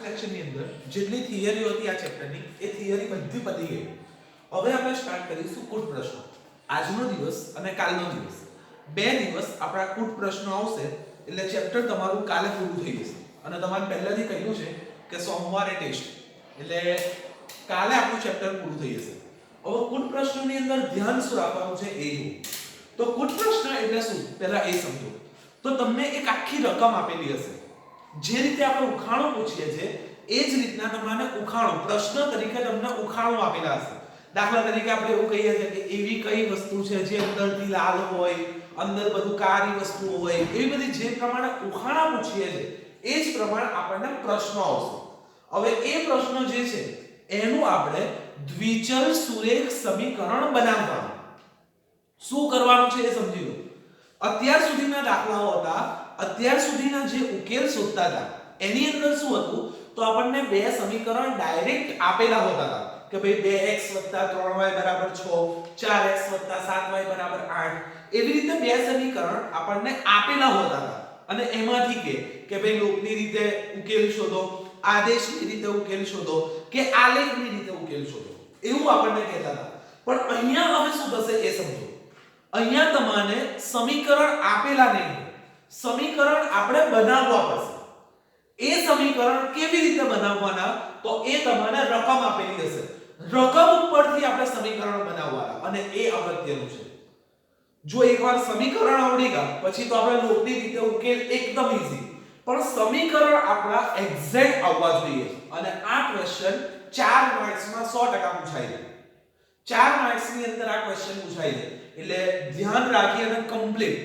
લેક્ચરની અંદર જેટલી થિયરીઓ હતી આ ચેપ્ટરની એ થિયરી બધી પતી ગઈ. હવે આપણે સ્ટાર્ટ કરીશું કુટ પ્રશ્નો. આજનો દિવસ અને કાલનો દિવસ બે દિવસ આપણા કુટ પ્રશ્નો આવશે એટલે ચેપ્ટર તમારું કાલે પૂરું થઈ જશે. અને તમારે પહેલાથી કહ્યું છે કે સોમવારે ટેસ્ટ એટલે કાલે આપણું ચેપ્ટર પૂરું થઈ જશે. હવે કુટ પ્રશ્નોની અંદર ધ્યાન શું રાખવાનું છે એ જુઓ. તો કુટ પ્રશ્ન એટલે શું પહેલા એ સમજો. તો તમને એક આખી રકમ આપેલી હશે. જે રીતે આપણે ઉખાણો પૂછીએ છીએ એ જ રીતના તમને ઉખાણો પ્રશ્ન તરીકે તમને ઉખાણો આપેલા હશે. દાખલા તરીકે આપણે એવું કહીએ છીએ કે એવી કઈ વસ્તુ છે જે અંદરથી લાલ હોય, અંદર બધું કાળી વસ્તુઓ હોય, એવી બધી જે પ્રમાણે ઉખાણા પૂછીએ છીએ એ જ પ્રમાણે આપણને પ્રશ્નો આવશે. હવે એ પ્રશ્નો જે છે એનું આપણે દ્વિચલ સુરેખ સમીકરણ બનાવવાનું. શું કરવાનું છે એ સમજી લો. અત્યાર સુધીના દાખલાઓ હતા, અત્યાર સુધીના જે ઉકેલ શોધતા હતા એની અંદર શું હતું તો આપણને બે સમીકરણ ડાયરેક્ટ આપેલા હોતા હતા કે ભાઈ 2x 3y 6, 4x 7y 8. એવી રીતે બે સમીકરણ આપણને આપેલા હોતા હતા અને એમાંથી કે ભાઈ લોકની રીતે ઉકેલ શોધો, આદેશની રીતે ઉકેલ શોધો કે આલેખની રીતે ઉકેલ શોધો, એવું આપણને કહેતા હતા. પણ અહીંયા હવે શું થશે એ સમજો. અહીંયા તમને સમીકરણ આપેલા નહીં, સમીકરણ આપણે બનાવવા પડશે. એ સમીકરણ કેવી રીતે બનાવવાના તો એ તમને રકમ આપેલી હશે, રકમ ઉપરથી આપણે સમીકરણ બનાવવાના અને એ અગત્યનું છે. જો એકવાર સમીકરણ આવડી ગયા પછી તો આપણે લોકની રીતે ઉકેલ એકદમ ઈઝી. પણ સમીકરણ આપણા એક્ઝેક્ટ આવવા જોઈએ અને આ ક્વેશ્ચન 4 માર્ક્સમાં 100% પૂછાય છે. 4 માર્ક્સની અંદર આ ક્વેશ્ચન પૂછાય છે એટલે ધ્યાન રાખી અને કમ્પ્લીટ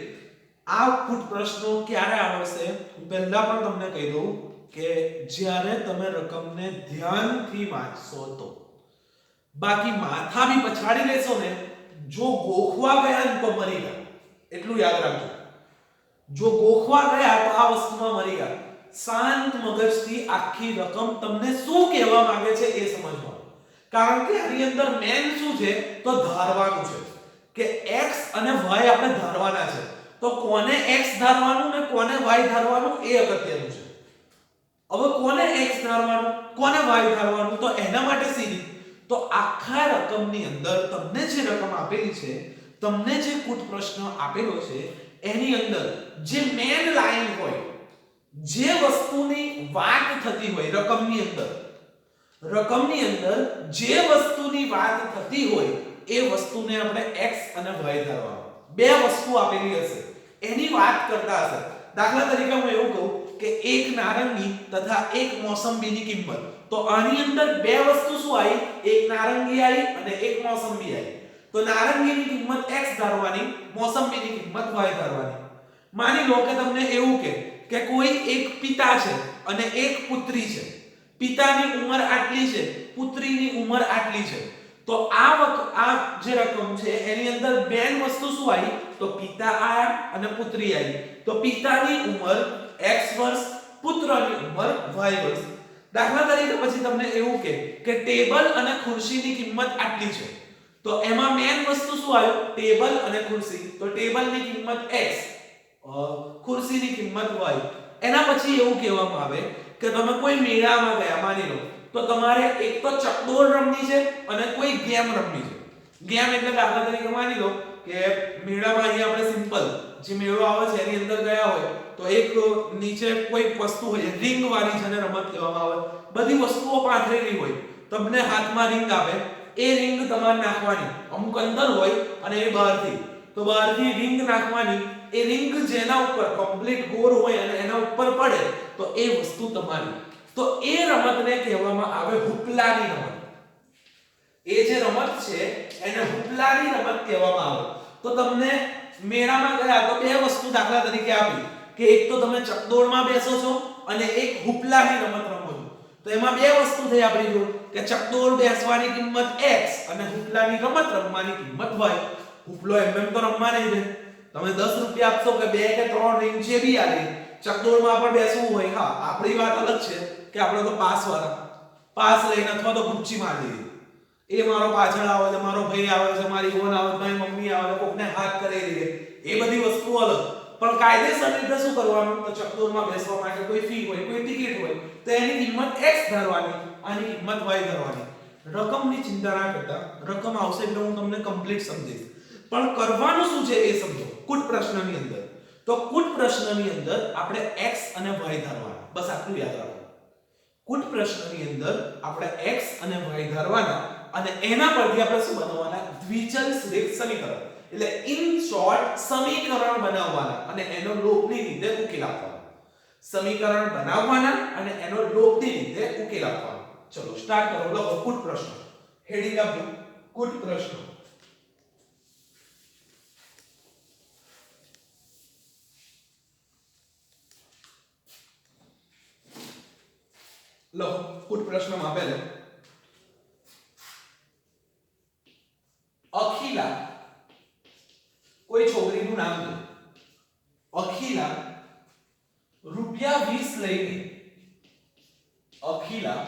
આ કુટ પ્રશ્નો ક્યારે આવશે હું પહેલા પણ તમને કહી દઉં કે જ્યારે તમે રકમને ધ્યાનથી વાંચશો તો. બાકી માથા બી પછાડી લેશો ને, જો ગોખવા ગયા ને તો મરી ગયા. એટલું યાદ રાખજો. જો ગોખવા ગયા તો આ વસ્તુમાં મરી ગયા. શાંત મગજથી આખી રકમ તમને શું કહેવા માંગે છે એ સમજવાનું. કારણ કે આની અંદર મેન શું છે તો ધારવાનું છે કે x અને y આપણે ધારવાના છે. તો કોને x ધારવાનું ને કોને y ધારવાનું એ અગત્યનું છે. હવે કોને x ધારવાનું કોને y ધારવાનું તો એના માટે સીધી તો આખા રકમની અંદર તમને જે રકમ આપેલી છે, તમને જે કુટ પ્રશ્ન આપેલો છે એની અંદર જે મેન લાઈન હોય, જે વસ્તુની વાત થતી હોય રકમની અંદર જે વસ્તુની વાત થતી હોય એ વસ્તુને આપણે x અને y ધારવાનું. બે વસ્તુ આપેલી હશે એની વાત કરતા હશે. દાખલા તરીકે હું એવું કહું કે એક નારંગી તથા એક મોસંબીની કિંમત. તો આની અંદર બે વસ્તુ શું આવી, એક નારંગી આવી અને એક મોસંબી આવી. તો નારંગીની કિંમત x ધારવાની, મોસંબીની કિંમત y ધારવાની. માની લો કે તમને એવું કે કોઈ એક પિતા છે અને એક પુત્રી છે. પિતાની ઉંમર આટલી છે, પુત્રીની ઉંમર આટલી છે. તો આ જે રકમ છે એની અંદર બેન વસ્તુ શું આવી તો પિતા આયા અને પુત્રી આવી. તો પિતાની ઉંમર x વર્ષ, પુત્રની ઉંમર y વર્ષ. દાખલા તરીકે પછી તમને એવું કે ટેબલ અને ખુરશીની કિંમત આટલી છે. તો એમાં મેન વસ્તુ શું આવ્યું ટેબલ અને ખુરશી. તો ટેબલની કિંમત x, ખુરશીની કિંમત y. એના પછી એવું કહેવામાં આવે કે તમે કોઈ મેળામાં ગયા માની લો તો તમારે એક તો ચકડોળ રમવી છે અને કોઈ ગેમ રમવી છે. ગેમ એટલે દાખલા તરીકે માની લો કે મેળામાં અહીંયા આપણે સિમ્પલ જે મેળો આવે છે એની અંદર ગયા હોય તો એક નીચે કોઈ વસ્તુ હોય રિંગ વાળી જેને રમત કહેવામાં આવે. બધી વસ્તુઓ પાથરેલી હોય, તમને હાથમાં રિંગ આપે, એ રિંગ તમારે નાખવાની. અમુક અંદર હોય અને એ બહારથી, તો બહારથી રિંગ નાખવાની. એ રિંગ જેના ઉપર કમ્પ્લીટ ગોળ હોય અને એના ઉપર પડે તો એ વસ્તુ તમારી. તો એ રમતને કહેવામાં આવે હુપલાની રમત. એ જે રમત છે એને હુપલાની રમત કહેવામાં આવે. તો તમને મેળામાં ગયા તો બે વસ્તુ દાખલા તરીકે આપી કે એક તો તમે ચકડોળમાં બેસો છો અને એક હુપલાની રમત રમો છો. તો એમાં બે વસ્તુ થઈ આપણી જોડે કે ચકડોળ બેસવાની કિંમત x અને હુપલાની રમત રમવાની કિંમત y. હુપલો એમ તો રમવા નહીં દે. તમે 10 રૂપિયા આપશો કે 2 કે 3 રિંગ જે બી આલે ચકડોળમાં પણ બેસવું હોય. હા, આપણી વાત અલગ છે કે આપણે તો પાસ વાળા પાસ લઈને અથવા તો ગુચ્ચી મારી દઈએ. એ મારો પાછળ આવે છે, મારો ભાઈ આવે છે, મારી ઓન આવે છે, મારી મમ્મી આવે છે, કોકને હાથ કરી દે, એ બધી વસ્તુ અલગ. પણ કાયદેસર રીતે શું કરવાનું તો ચકડોળમાં બેસવા માટે કોઈ ફી હોય કોઈ ટિકિટ હોય તો એની કિંમત x ધરવાની આની કિંમત y ધરવાની રકમની ચિંતા ના કરતા રકમ આવશે એટલે હું તમને કમ્પ્લીટ સમજીશ પણ કરવાનું શું છે એ સમજો કુટ પ્રશ્નની અંદર તો કુટ પ્રશ્નની અંદર આપણે x અને y ધરવાના બસ આટલું યાદ રાખો કુટ પ્રશ્નની અંદર આપણે x અને y ધરવાના અને એના પરથી આપણે શું બનાવવાના દ્વિચલ સુરેખ સમીકરણ એટલે ઇન શોર્ટ સમીકરણ બનાવવાના અને એનો લોપની રીતે ઉકેલ આપવાનો સમીકરણ બનાવવાના અને એનો લોપની રીતે ઉકેલ આપવાનો ચલો સ્ટાર્ટ કરો લખો કુટ પ્રશ્ન હેડિંગ આપો કુટ પ્રશ્ન લો કુટ પ્રશ્નમાં આપેલો અખિલા કોઈ છોકરીનું નામ લે અખિલા રૂપિયા 20 લઈને અખિલા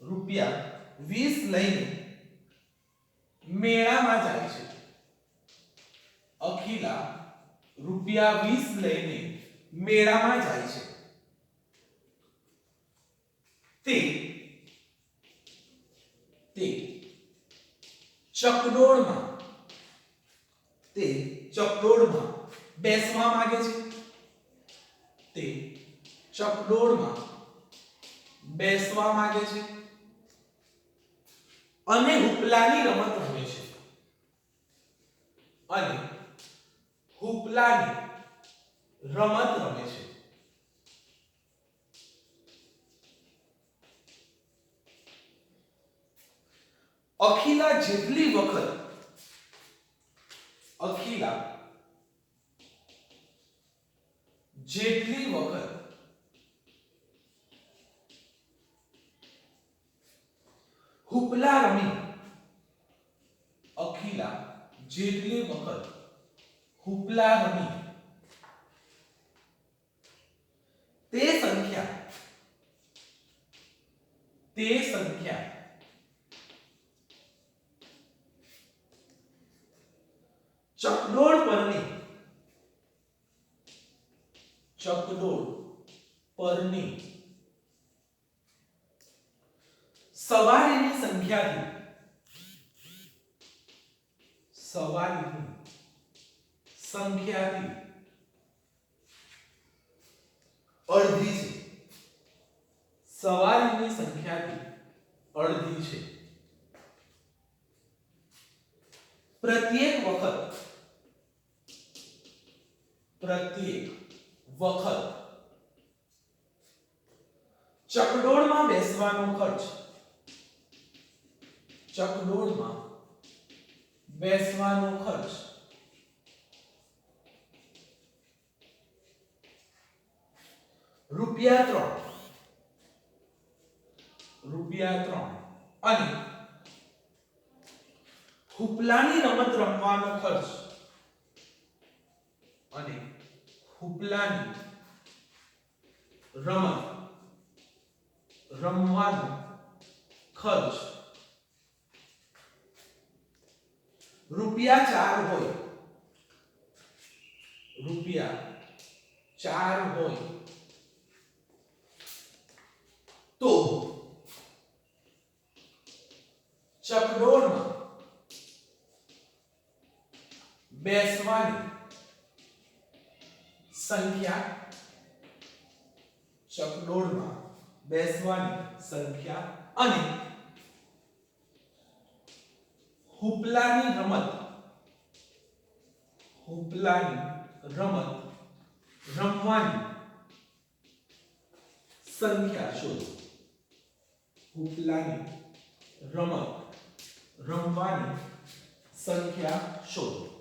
રૂપિયા 20 લઈને મેળામાં જાય છે અખિલા રૂપિયા 20 લઈને મેળામાં જાય છે તે ચકડોળમાં બેસવા માંગે છે તે ચકડોળમાં બેસવા માંગે છે અને હુપલાની રમત રમે છે અને હુપલાની રમત રમે છે અખિલા જેટલી વખત હુપલા રમી અખિલા જેટલી વખત હુપલા રમી તે સંખ્યા ચકડોળ પરની સવારીની સંખ્યાથી અડધી છે સવારીની સંખ્યાથી અડધી છે પ્રત્યેક વખત ચકડોળમાં બેસવાનો ખર્ચ રૂપિયા 3 અને હુપલાની રમત રમવાનો ખર્ચ રૂપિયા 4 હોય તો ચકડોળમાં બેસવાની સંખ્યા અને હુપલાની રમત રમવાની સંખ્યા શોધો હુપલાની રમત રમવાની સંખ્યા શોધો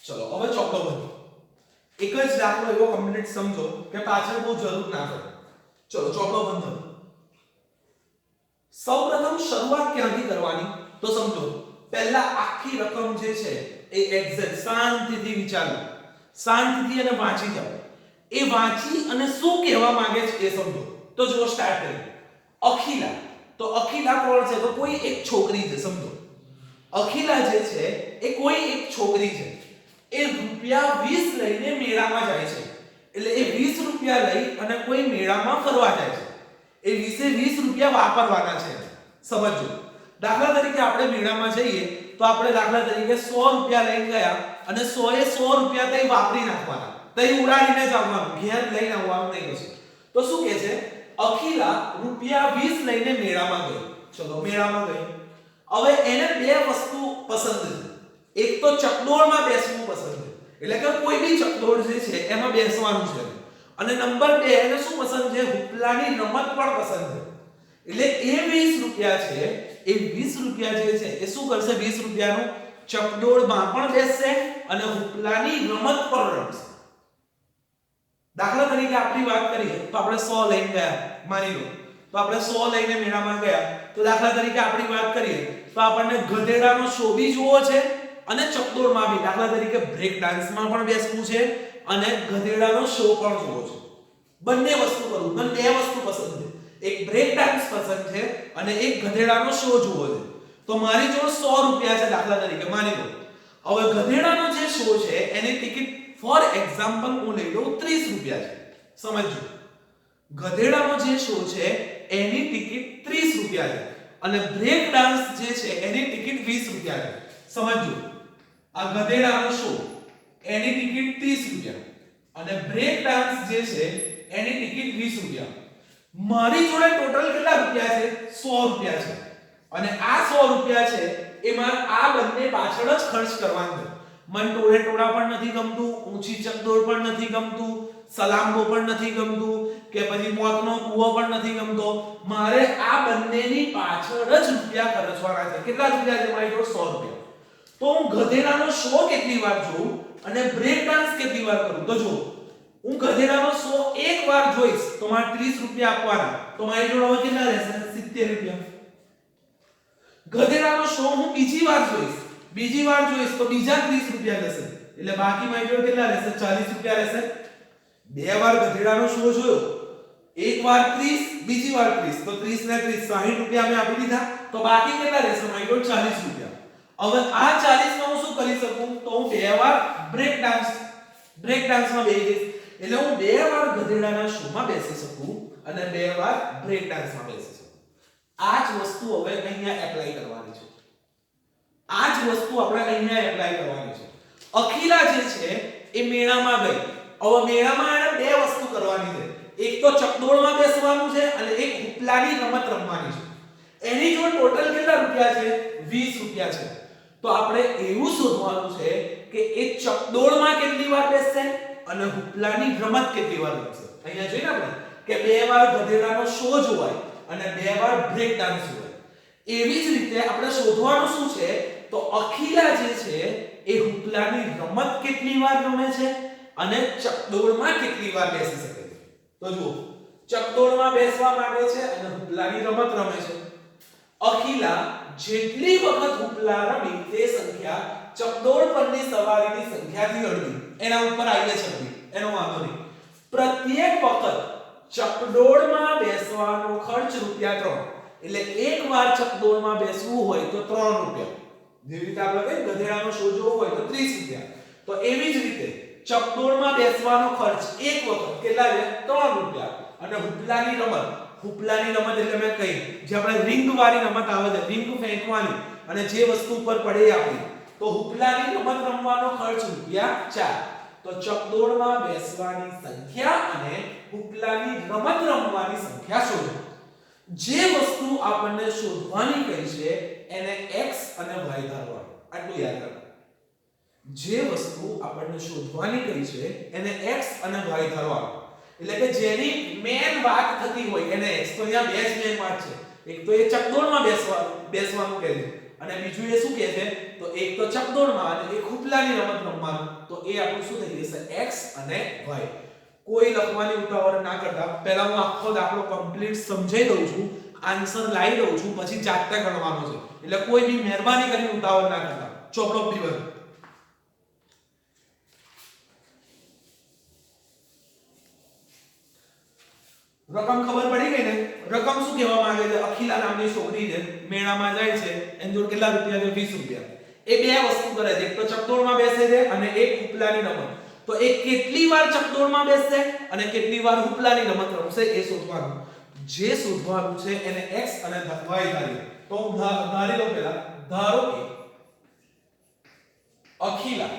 ચલો હવે ચોકડો બનો એક જ દાખલો એવો કમ્પ્લીટ સમજો કે પાછળ બહુ જરૂર ના પડે ચલો ચોકડો બંધો સૌપ્રથમ શરૂઆત ક્યાંથી કરવાની તો સમજો પહેલા આખી રકમ જે છે એ એક્ઝેક્ટ શાંતિથી વિચારો શાંતિથી અને વાંચી જાઓ એ વાંચી અને શું કહેવા માંગે છે એ સમજો તો જો સ્ટાર્ટ કરીએ અખિલા તો અખિલા કોણ છે તો કોઈ એક છોકરી છે સમજો અખિલા જે છે એ કોઈ એક છોકરી છે, એ રૂપિયા 20 લઈને મેળામાં જાય છે. એટલે એ 20 રૂપિયા લઈ અને કોઈ મેળામાં ફરવા જાય છે. એ 20 રૂપિયા વાપરવાના છે. સમજો. દાખલા તરીકે આપણે મેળામાં જઈએ તો આપણે દાખલા તરીકે 100 રૂપિયા લઈને ગયા અને 100 એ 100 રૂપિયા તઈ વાપરી નાખવાના. તઈ ઉડાડીને જ આવવાનું, ઘેર લઈને આવવાનું નહીં પછી. તો શું કહે છે? અખિલા રૂપિયા 20 લઈને મેળામાં ગઈ. ચલો મેળામાં ગઈ. હવે એને બે વસ્તુ પસંદ છે. એક તો ચકડોળમાં બેસવું પસંદ છે, એટલે કે કોઈ બી ચકડોળ જે છે એમાં બેસવાનું છે. અને નંબર 2 એને શું પસંદ છે? હુપલાની રમત પણ પસંદ છે. એટલે એ 20 રૂપિયા છે, એ 20 રૂપિયા જે છે એ શું કરશે? 20 રૂપિયાનું ચકડોળમાં પણ બેસશે અને હુપલાની રમત પણ રમશે. દાખલા તરીકે આપણી વાત કરીએ તો આપણે 100 લઈને ગયા, માની લો તો આપણે 100 લઈને મેળામાં ગયા, તો દાખલા તરીકે આપણી વાત કરીએ તો આપણને ગધેડાનો શો બી જોવો છે અને ચકડોળમાં બી. દાખલા તરીકે બ્રેક ડાન્સમાં પણ બેસવું છે અને ગધેડાનો શો પણ જોવો છે. બંને વસ્તુ કરું, મને બે વસ્તુ પસંદ છે. એક બ્રેક ડાન્સ પસંદ છે અને એક ગધેડાનો શો જોવો છે. તો મારી જોડે 100 રૂપિયા છે દાખલા તરીકે, માની લો. હવે ગધેડાનો જે શો છે એની ટિકિટ ફોર એક્ઝામ્પલ હું લઈ લઉં 30 રૂપિયા છે. સમજો. ગધેડાનો જે શો છે એની ટિકિટ 30 રૂપિયા છે અને બ્રેક ડાન્સ જે છે એની ટિકિટ 20 રૂપિયા છે. સમજો. આ ગધેડાનો શો એની ટિકિટ 30 રૂપિયા અને બ્રેક ડાન્સ જે છે એની ટિકિટ 20 રૂપિયા. મારી જોડે ટોટલ કેટલા રૂપિયા છે? 100 રૂપિયા છે. અને આ 100 રૂપિયા છે એમાં આ બંને પાછળ જ ખર્ચ કરવાનો છે. મન ટોળે ટોળા પણ નથી ગમતું, ઊંચી ચકડોળ પણ નથી ગમતું, સલામબો પણ નથી ગમતું, કે પછી મોતનો કૂવો પણ નથી ગમતો. મારે આ બંનેની પાછળ જ રૂપિયા ખર્ચવાના છે. કેટલા રૂપિયા છે મારી જોડે? 100 રૂપિયા. તો હું ગધેડાનો શો કેટલી વાર જોઉં અને બ્રેક ડાન્સ કેટલી વાર કરું? તો જો હું ગધેડાનો શો એક વાર જોઈશ તો મારે 30 રૂપિયા આપવાના. તો મારી જોડે હવે કેટલા રહેશે? 70 રૂપિયા. ગધેડાનો શો હું બીજી વાર જોઈશ તો બીજા 30 રૂપિયા રહેશે. એટલે બાકી મારી જોડે કેટલા રહેશે? 40 રૂપિયા રહેશે. બે વાર ગધેડાનો શો જોયો, એક વાર 30, બીજી વાર 30, તો 30 ને 30 60 રૂપિયા મેં આપી દીધા. તો બાકી કેટલા રહેશે મારી જોડે? 40 રૂપિયા. હવે આ 40 માં હું શું કરી શકું? તો હું બે વાર બ્રેક ડાન્સમાં બેસી જઈશ. એટલે હું બે વાર ગધેડાના શોમાં બેસી શકું અને બે વાર બ્રેક ડાન્સમાં બેસી શકું. આ જ વસ્તુ હવે અહીંયા એપ્લાય કરવાની છે. અખિલા જે છે એ મેળામાં ગઈ. હવે મેળામાં એને બે વસ્તુ કરવાની છે. એક તો ચકડોળમાં બેસવાનું છે અને એક હુપલાની રમત રમવાની છે. એની જોડે ટોટલ કેટલા રૂપિયા છે? 20 રૂપિયા છે. તો આપણે એવું શોધવાનું છે કે એ ચકડોળમાં કેટલી વાર બેસશે અને હુપલાની રમત કેટલી વાર રમશે. અહીંયા જોઈને આપણે કે બે વાર ગધેડાનો શો જોવાય અને બે વાર બ્રેક ડાન્સ જોવાય. એવી જ રીતે આપણે શોધવાનું શું છે? તો અખિલા જે છે એ હુપલાની રમત કેટલી વાર રમે છે અને ચકડોળમાં કેટલી વાર બેસી શકે છે. તો જુઓ, ચકડોળમાં બેસવા માંગે છે અને હુપલાની રમત રમે છે. અખિલા જેટલી વખત હુપલા રમી તે સંખ્યા ચકડોળ પરની સવારીની સંખ્યાથી અડધી. એના ઉપર આવીએ છે અડધી, એનો વાંધો નહીં. પ્રત્યેક વખત ચકડોળમાં બેસવાનો ખર્ચ રૂપિયા 3. એટલે એક વાર ચકડોળમાં બેસવું હોય તો 3 રૂપિયા. જેવી રીતે આપણે કઈ ગધેડાનો શો જોવો હોય તો 30 રૂપિયા. તો એવી જ રીતે ચકડોળમાં બેસવાનો ખર્ચ એક વખત કેટલા છે? 3 રૂપિયા. અને હુપલાની રમત એટલે મેં કહી જે આપણે રિંગ વાળી રમત આવે છે, રિંગ ફેંકવાની અને જે વસ્તુ ઉપર પડે આપણી, તો હુપલાની રમત રમવાનો ખર્ચ રૂપિયા 4. તો ચકડોળમાં બેસવાની સંખ્યા અને હુપલાની રમત રમવાની સંખ્યા શોધો. જે વસ્તુ આપણને શોધવાની કહી છે એને x અને y ધારવાનું. આટલું યાદ રાખો. જે વસ્તુ આપણને શોધવાની કહી છે એને x અને y ધારવાનું. એટલે કે જેની મેન વાત થતી હોય એને x. તો અહીંયા બે જ મેન વાત છે. એક તો એ ચકડોળમાં બેસવાનું કહે છે અને બીજું એ શું કહે છે? તો એક તો ચકડોળમાં અને એક હુપલાની રમત રમવાનું. તો એ આપણું શું થઈ જશે? x અને y. કોઈ લખવાની ઉતાવળ ના કરતા પહેલા હું આખો દાખલો કમ્પ્લીટ સમજાઈ દઉં છું, આન્સર લાવી દઉં છું, પછી જાતે ગણવાનો છે. એટલે કોઈ બી મહેરબાની કરીને ઉતાવળ ના કરતા. ચોપડો પીવર. રકમ ખબર પડી ગઈ ને? રકમ શું કહેવા માંગે છે? અખિલા નામની છોકરી છે, મેળામાં જાય છે, એની જોડે કેટલા રૂપિયા છે? 20 રૂપિયા. એ બે વસ્તુ કરે છે, એક તો ચકડોળમાં બેસે છે અને એક ઉપલાની રમત. તો એ કેટલી વાર ચકડોળમાં બેસશે અને કેટલી વાર ઉપલાની રમત રમશે એ શોધવાનું. જે શોધવાનું છે એને x અને y ધારીએ. તો ધારી લો પહેલા, ધારો કે અખિલા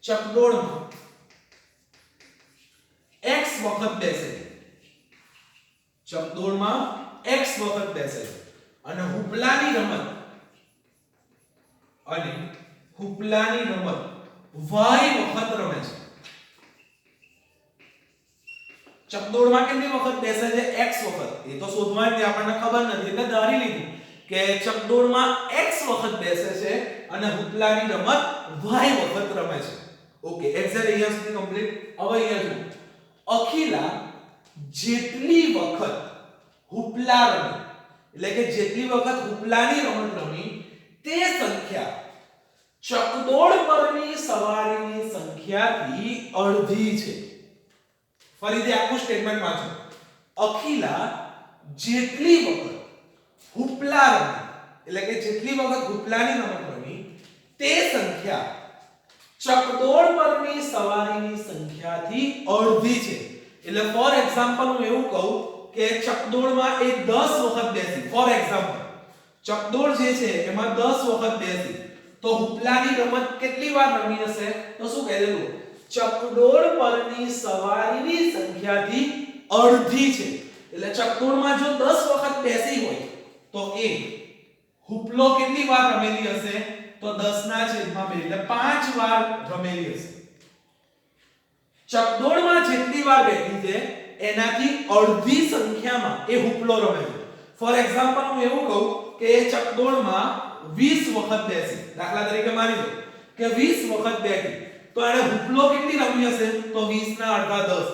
ચકડોળમાં x વખત બેસે છે. ચકડોળમાં x વખત બેસે છે અને હુપલાની રમત y વખત રમે છે. ચકડોળમાં કેટલી વખત બેસે છે? x વખત. એ તો શોધવાની આપણને ખબર નથી એટલે ધારી લીધું કે ચકડોળમાં x વખત બેસે છે અને હુપલાની રમત y વખત રમે છે. ઓકે, એક્ઝેક્ટ અહીંયા સુધી કમ્પ્લીટ. હવે અહીંયા જુઓ, અખિલા જેટલી વખત હુપલા રમી, એટલે કે જેટલી વખત હુપલાની રમત રમી તે સંખ્યા ચકડોળ પરની સવારીની સંખ્યાથી અડધી છે. ફરીથી આખું સ્ટેટમેન્ટ વાંચો. અખિલા જેટલી વખત હુપલા રમી, એટલે કે જેટલી વખત હુપલાની રમત રમી તે સંખ્યા ચકડોળ પરની સવારીની સંખ્યાથી અડધી છે. એટલે ફોર એક્ઝામ્પલ હું એવું કહું કે ચકડોળમાં એ 10 વખત બેસી. ફોર એક્ઝામ્પલ ચકડોળ જે છે એમાં 10 વખત બેસી, તો હુપલાની રમત કેટલી વાર રમી હશે? તો શું કહેલું? ચકડોળ પરની સવારીની સંખ્યાથી અડધી છે. એટલે ચકડોળમાં જો 10 વખત બેસી હોય તો એ હુપલો કેટલી વાર રમેલી હશે? તો 10/2 એટલે 5 વાર રમેલી હશે. ચકડોળમાં જેટલી વાર બેઠી છે એનાથી અડધી સંખ્યામાં એ હુપલો રમે છે. ફોર એક્ઝામ્પલ હું એવું કહું કે એ ચકડોળમાં 20 વખત બેસી, દાખલા તરીકે માની લો કે 20 વખત બેઠી, તો એને હુપલો કેટલી રમી હશે? તો 20 ના અડધા 10.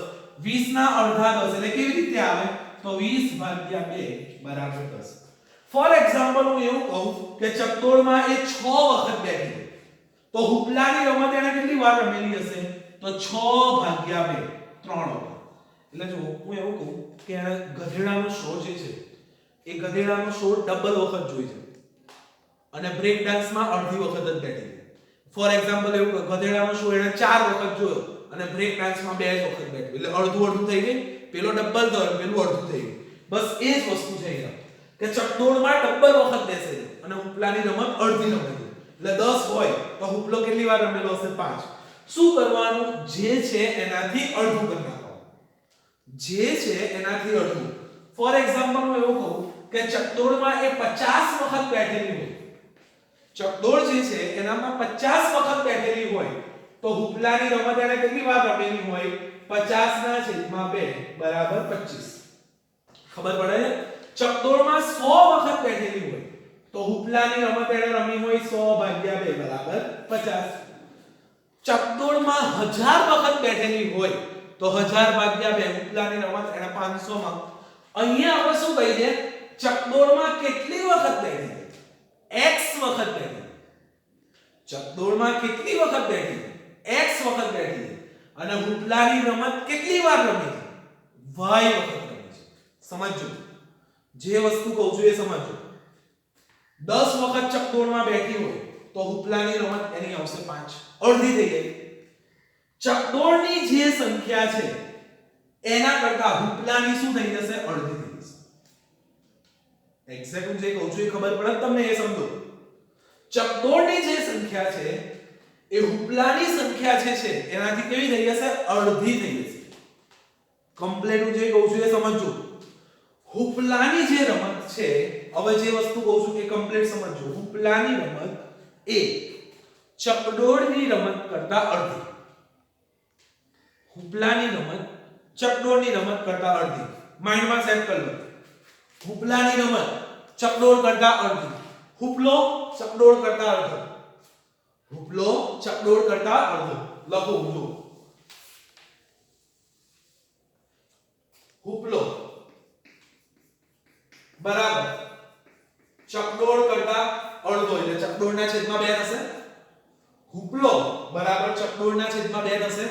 20 ના અડધા 10 એટલે કેવી રીતે આવે? તો 20/2 બરાબર 10. ફોર એક્ઝામ્પલ હું એવું કહું કે ચકડોળમાં એ 6 વખત બેઠી, તો હુપલાની રમત એને કેટલી વાર રમેલી હશે? તો 6/2 3 વખત. એટલે જો હું એવું કહું કે એને ગધેડાનો શો જે છે એ ગધેડાનો શો ડબલ વખત જોઈ છે અને બ્રેક ડાન્સમાં અડધી વખત જ બેઠી. ફોર એક્ઝામ્પલ એવું કે ગધેડાનો શો એને 4 વખત જોયો અને બ્રેક ડાન્સમાં 2 વખત બેઠી, એટલે અડધું થઈ ગઈ. પેલો ડબલ થયો, પેલું અડધું થઈ ગયું. બસ એ જ વસ્તુ છે અહીંયા કે ચકડોળમાં ડબલ વખત બેસે છે અને હુપલાની રમત અડધી રમે છે. એટલે 10 હોય તો હુપલો કેટલી વાર રમેલો હશે? 5. શું કરવાનું? જે છે એનાથી અડધું કરી નાખવાનું. જે છે એનાથી અડધું. ફોર એક્ઝામ્પલ હું એવું કહું કે ચકડોળમાં એ 50 વખત બેઠેલી હોય, ચકડોળ જે છે એનામાં 50 વખત બેઠેલી હોય, તો હુપલાની રમત એને કેટલી વાર રમેલી હોય? 50/2 બરાબર 25. ખબર પડે ને? ચકડોળમાં 100 વખત બેઠેલી હોય તો હુપલાની રમત એને રમી હોય 100/2 બરાબર 50. ચકડોળમાં 1000 વખત બેઠેલી હોય તો 1000/2 હુપલાની રમત એને 500 માં. અહીંયા આપણે શું કહી છે? ચકડોળમાં કેટલી વખત બેઠી? x વખત બેઠી. ચકડોળમાં કેટલી વખત બેઠી? x વખત બેઠી. અને હુપલાની રમત કેટલી વાર રમી? y વખત રમી છે. સમજજો, જે વસ્તુ કહું છું એ સમજજો. 10 વખત ચકડોળમાં બેઠી હોય તો હુપલાની રમત એની આવશે 5, અડધી થઈ ગઈ. ચકડોળની જે સંખ્યા છે એના કરતા હુપલાની શું થઈ જશે? અડધી થઈ જશે. એક્ઝેક્ટ હું જે કહું છું એ ખબર પડે તમને? એ સમજો. ચકડોળની જે સંખ્યા છે એ હુપલાની સંખ્યા છે એનાથી કેવી થઈ જશે? અડધી થઈ જશે. કમ્પ્લીટ હું જે કહું છું એ સમજજો. હુપલાની જે રમત છે, હવે જે વસ્તુ કહું છું એ કમ્પ્લીટ સમજજો. હુપલાની રમત એ ચકડોળની રમત કરતા અડધી. હુપલાની રમત ચકડોળની રમત કરતા અડધી. માઇન્ડમાં સેટ કરી લો. હુપલાની રમત ચકડોળ કરતા અડધી. હુપલો ચકડોળ કરતા અડધો. હુપલો ચકડોળ કરતા અડધો. લખો જો. હુપલો બરાબર ચકડોળ કરતા અડધો, એટલે ચકડોળના છેદમાં 2 થશે. હુપલો બરાબર ચકડોળના છેદમાં 2 થશે.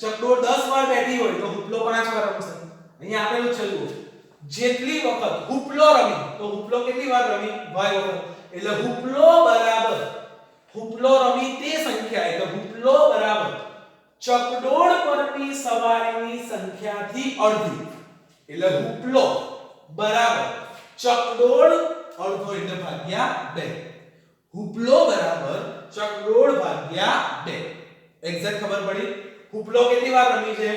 ચકડોળ 10 વાર બેઠી હોય તો હુપલો 5 વાર રમશે. અહીંયા આપેલું છે જુઓ, જેટલી વખત હુપલો રમી, તો હુપલો કેટલી વાર રમી? y વખત, એટલે હુપલો રમી તે સંખ્યા, એટલે હુપલો બરાબર ચકડોળ પરની સવારીની સંખ્યાથી અડધી, એટલે હુપલો બરાબર ચકડોળ અડધો એટલે ભાગ્યા 2, હુપલો બરાબર ચકડોળ ભાગ્યા 2. એક્ઝેક્ટ ખબર પડી? હુપલો કેટલી વાર રમી છે?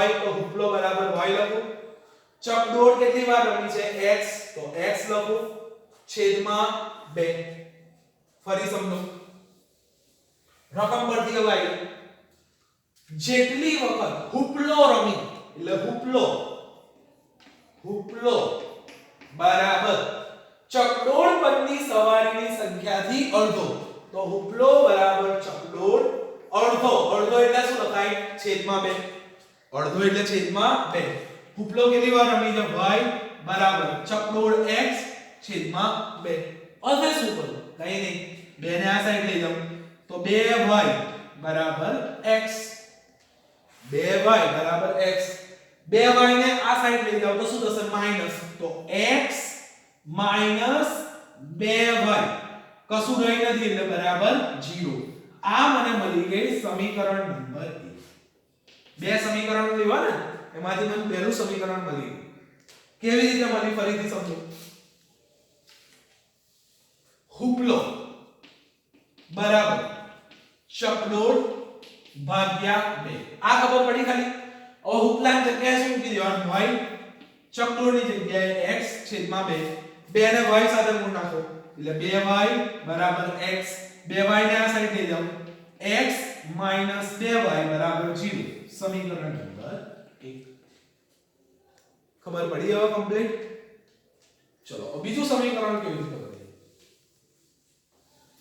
y, તો હુપલો બરાબર y લખું. ચકડોળ કેટલી વાર રમી છે? x, તો x લખું છેદમાં 2. ફરી સમજો, રકમ પરથી હવે આવી, જેટલી વખત હુપલો રમી, એટલે હુપલો બરાબર ચકડોળ પરની સવારીની સંખ્યાથી અડધો, તો હુપલો બરાબર ચકડોળ અડધો, અડધો એટલે શું લખાય? છેદમાં 2, અડધો એટલે છેદમાં 2. હુપલો કેટલી વાર રમી છે? y બરાબર ચકડોળ x છેદમાં 2. હવે શું કરું? કઈ નહીં, 2 ને આ સાઈડ લઈ જાઉં, તો 2y બરાબર x, 2y બરાબર x, 2y ને આ સાઈડ લઈ જાવ તો શું થશે? માઈનસ, તો x માઈનસ 2y, કશું રહી નથી એટલે બરાબર 0. આ મને મળી ગઈ સમીકરણ નંબર 1. બે સમીકરણો લેવા ને, એમાંથી મને પહેલું સમીકરણ મળી ગયું. કેવી રીતે મળી? ફરીથી સમજો. હુપલો બરાબર ચકડોળ ભાગ્યા 2, આ ખબર પડી ખાલી. હવે હુપલાની જગ્યાએ શું મૂકી દેવાનું? y, ચકડોળની જગ્યાએ x છેદમાં 2, 2 ને y સાથે ગુણ નાખો એટલે 2y બરાબર x, 2y ને આ સાઈડ લઈ જાઓ, x માઈનસ 2y બરાબર 0. સમીકરણ નંબર 1. ખબર પડી હવે કમ્પ્લીટ? ચલો બીજું સમીકરણ કેવી રીતે બને?